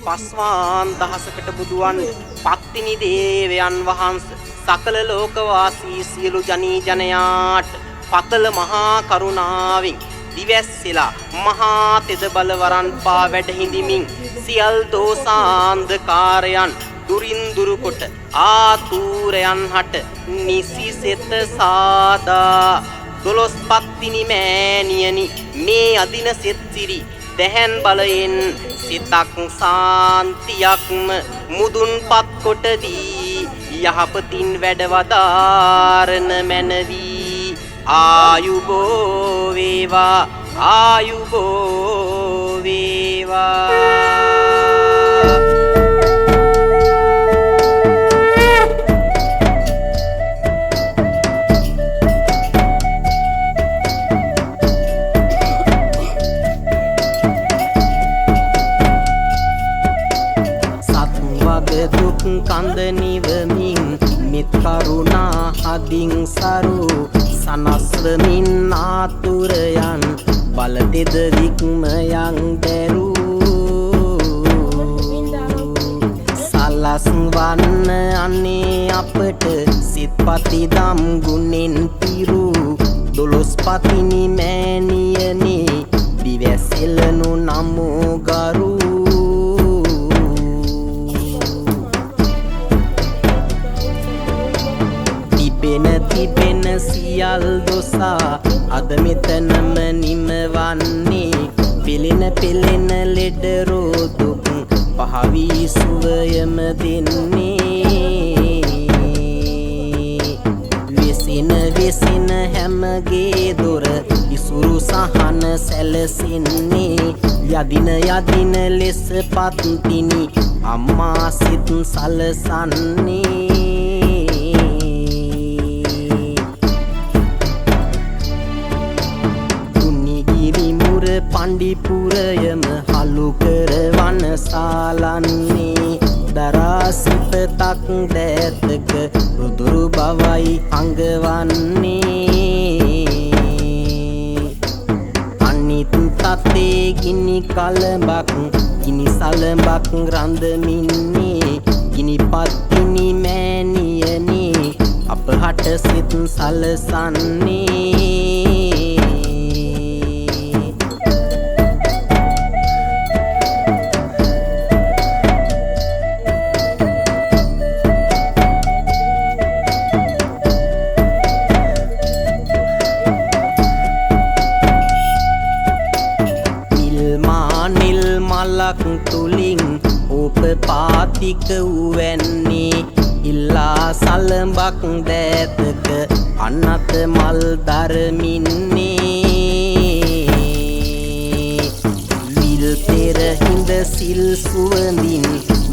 පස්වාන් දහසකට බුදුන් පත්තිනි දේවයන් වහන්සේ සකල ලෝකවාසී සියලු ජනී ජනයාට පතල මහා කරුණාවෙන් දිවැස්සලා මහා තෙද බලවරන් පා වැඩ හිඳිමින් සියල් දෝසාන්ධකාරයන් දුරින් දුරු කොට ආතුරයන් හට නිසිසෙත සාදා 12 පත්තිනි මෑණියනි මේ අදින සෙත්සිරි දැහැන් බලයෙන් සිතක් සාන්තියක්ම මුදුන්පත් කොට දී යහපතින් වැඩවදාරන මැනවි ආයුබෝ වේවා ආයුබෝ වේවා දුක් කඳ නිවමින් මෙත් කරුණා හදින් සරු සනස්වමින් ආතුරයන් බලතෙද වික්මයන් දැරු සලස්වන්න අනේ අපට සිත්පති දම් ගුණෙන් පිරු 12 පතිනි මෑණියනේ දිවැසෙලනු නමෝ ගරු තිබෙන සියල් දොසා අද මෙතනම නිමවන්නේ පෙලෙන ලෙඩ රෝදුක් පහවී සුවයම දෙන්නේ වෙසින හැමගේ දොර ඉසුරු සහන සැලසෙන්නේ යදින ලෙස පත්තිනි අම්මා සිත් සලසන්නේ පණ්ඩිපුරයම හලු කරවන සාලන්නේ දරා සිපතක් දැතක රුදුරු බවයි අඟවන්නේ අනිත් තතේ ගිනි කලඹක් ගිනි සලඹක් රඳමින්නේ ගිනි පත්තිනි මෑණියනේ අපහට සිත් සලසන්නේ මලක් තුලින් උපපාතික වූවන්නේ ඉල්ලා සලඹක් දැතක අනත මල් දරමින්නේ විල් පෙර හිඳ සිල් සුවඳින්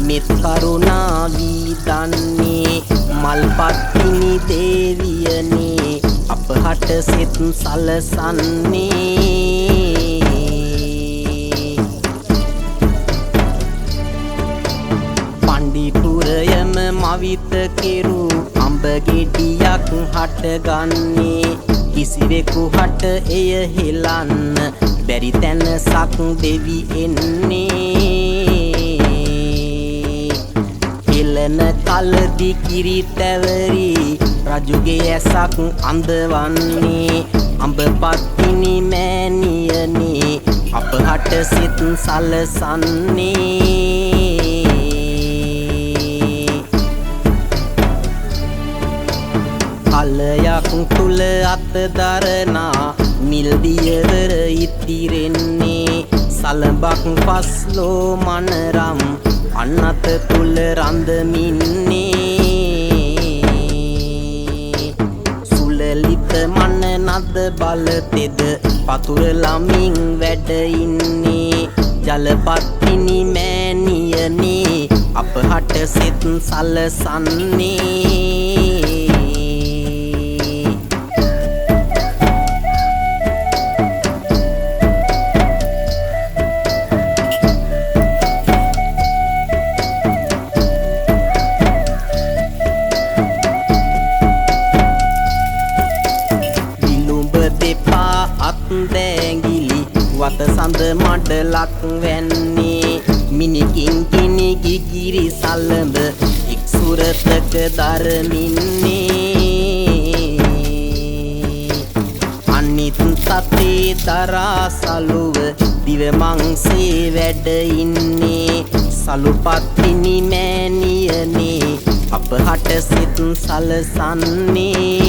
මෙත් කරුණා වී දන්නේ මල් පත්තිනි දේවියනේ අපහට සිත් සලසන්නේ පණ්ඩිපුරයම මවිත කෙරු අඹ ගෙඩියක් හටගන්නේ කිසිවෙකු හට එය හෙලන්න බැරි තැන සක් දෙවි එන්නේ හෙලන කලදි කිරි තැවරි රජුගේ ඇසක් අඳවන්නේ අඹ පත්තිනි මෑණියනේ අපහට සිත් සලසන්නේ කලයක් තුල අත දරනා මිල් දියවර ඉතිරෙන්නේ සලඹක් පස්ලෝ මනරම් අන්නත තුල රඳමින්නේ සුලලිත මන නද බල තෙද පතුර ළමින් වැඩ ඉන්නේ ජලපත්තිනි මෑණියනේ අපහට සිත් සලසන්නේ වත සඳ මඩලක් වැන්නේ මිනිකින් කින් සලඹ එක් සුරතක දරමින්නේ අනිත් තතේ දරා සලුව දිවමංසේ වැඩ ඉන්නේ සලුපත්තිනි මෑණියනේ අපහට සිත් සලසන්නේ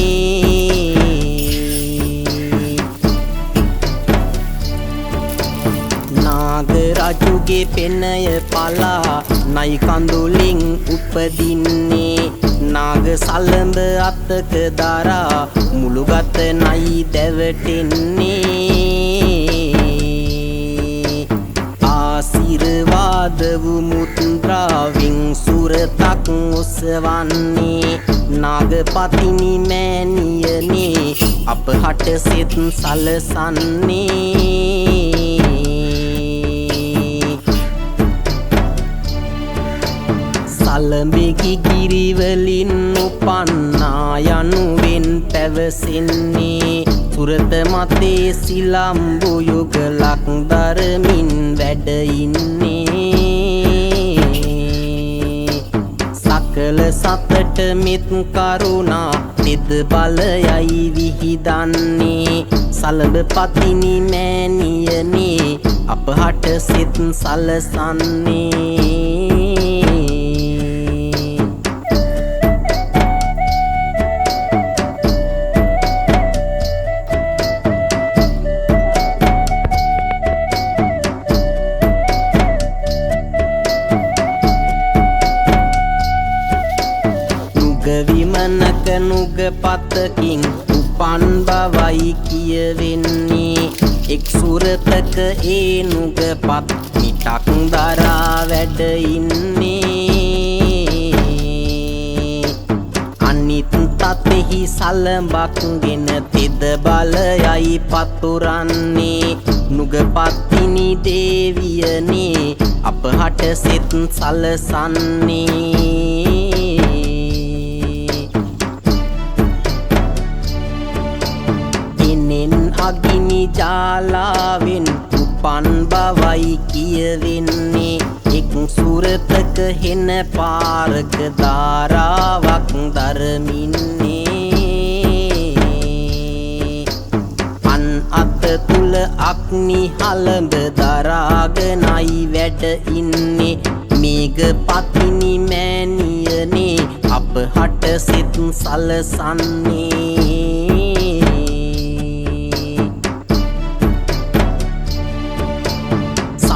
නාග රජුගේ පෙනය පලා නයි කඳුලින් උපදින්නේ නාග සලඹ අතක දරා මුළුගත නයි දැවටෙන්නේ ආශිර්වාද වූ මුද්‍රාවෙන් සුරතක් ඔසවන්නේ නාගපතිනි මෑණියනේ අපහට සිත් සලසන්නේ සලඹෙහි ගිරිවලින් උපන්නා යනුවෙන් පැවසෙන්නේ සුරත මතේ සිලම්බු යුගලක් දරමින් වැඩ ඉන්නේ සකල සතට මෙත් කරුණා තෙද බලයයි විහිදන්නේ සලඹ පතිනි මෑණියනේ අපහට සිත් සලසන්නේ විමනක නුග පතකින් උපන් බවයි කියවෙන්නේ එක් සුරතක ඒ නුග පත් මිටක් දරා වැඩ ඉන්නේ අනිත් තතෙහි සලඹක් ගෙන තෙද බලයයි පතුරන්නේ නුග පත්තිනි දේවියනේ අපහට සිත් සලසන්නේ අගිනි ජාලාවෙන් උපන් බවයි කියවෙන්නේ එක් සුරතක හෙන පාරක ධාරාවක් දරමින්නේ අන් අත තුල අග්නි හලඹ දරාගෙනයි වැඩ ඉන්නේ මේඝපතිනි මෑණියනේ අපහට සිත් සලසන්නේ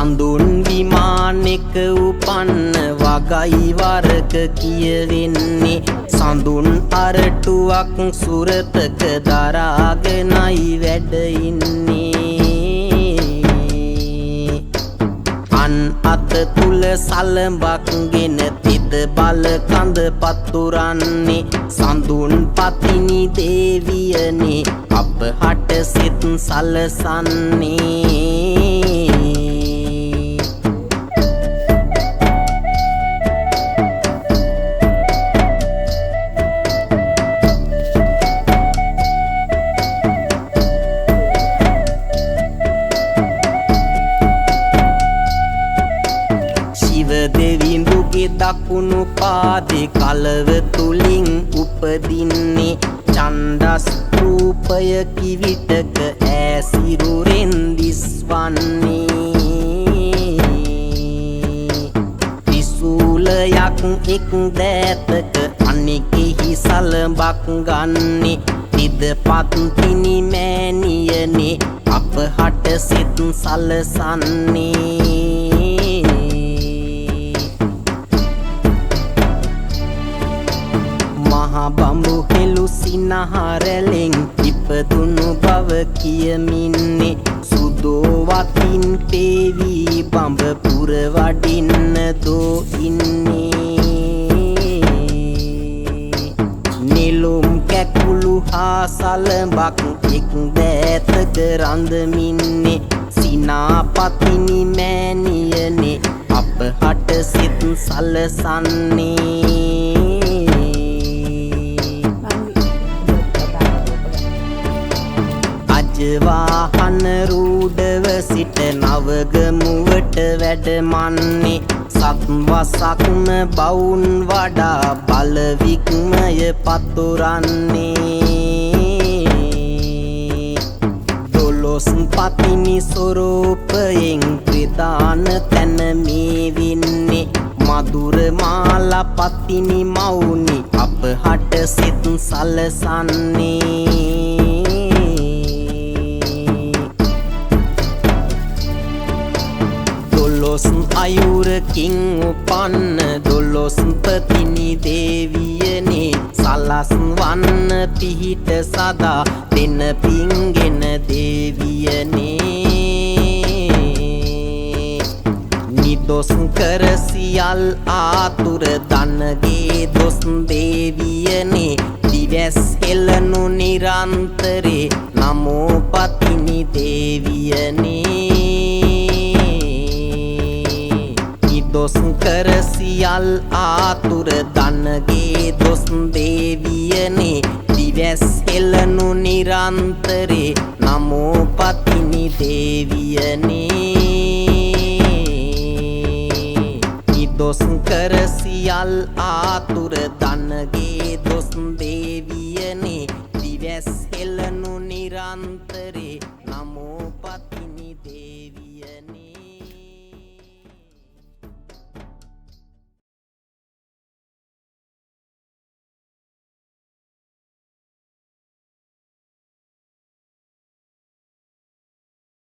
සඳුන් විමානෙක උපන්න වගයි වරක කියවෙන්නේ සඳුන් අරටුවක් සුරතක දරාගෙනයි වැඩ ඉන්නේ අන් අත තුල සලඹක් ගෙන තෙද බල කඳ පතුරන්නේ සඳුන් පතිනි දේවියනේ අපහට සිත් සලසන්නේ දෙවිඳුගේ දකුණු පාදේ කලව තුලින් උපදින්නේ ඡන්දස් රූපය කිවිතක ඈසිරුරෙන් දිස්වන්නේ විසූලයක් එක් දෑතක අනිකෙහි සලඹක් ගන්නේ තිද පත්තිනි මෑණියනේ අපහට සිත් සලසන්නේ මහා බඹු හෙළු සිනහරලෙන් ඉපදුණු බව කියමින්නේ සුදෝ වතින් පේවි බඹ පුර වඩින්න දෝ ඉන්නේ නිලුම් කැකුළු හා සලඹක් එක් දෑතක රඳමින්නේ සිනාපතිනි මෑණියනේ අපහට සිත් සලසන්නේ අජවාහන රූඩව සිට නවගමුවට වැඩමන්නේ සත්වසක්න බවුන් වඩා බලවික්මය පතුරන්නේ දොළොස් පතිනි සොරූපයෙන් ප්‍රධාන තැන මේ වින්නේ මధుර මාලා පතිනි මවුනි අප හට සිත් සලසන්නේ දොළොස් අයුරකින් උපන්න දොළොස් පතිනි දේවියනේ සලස්වන්න පිහිට සදා දෙන පිංගෙන දේවියනේ නිදොස් කර සියල් ආතුර දනගේ දොස් දේවියනේ දිවැස් හෙළනු නිරන්තරේ නමෝ පතිනි දේවියනේ නිදොස් කර සියල් ආතුර දනගේ දොස් දේවියනේ දිවැස් හෙළනු නිරන්තරේ නමෝ පතිනි දේවියනේ නිදොස් කර සියල් ආතුර දනගේ දොස් දේවියනේ දිවැස් හෙළනු නිරන්තරේ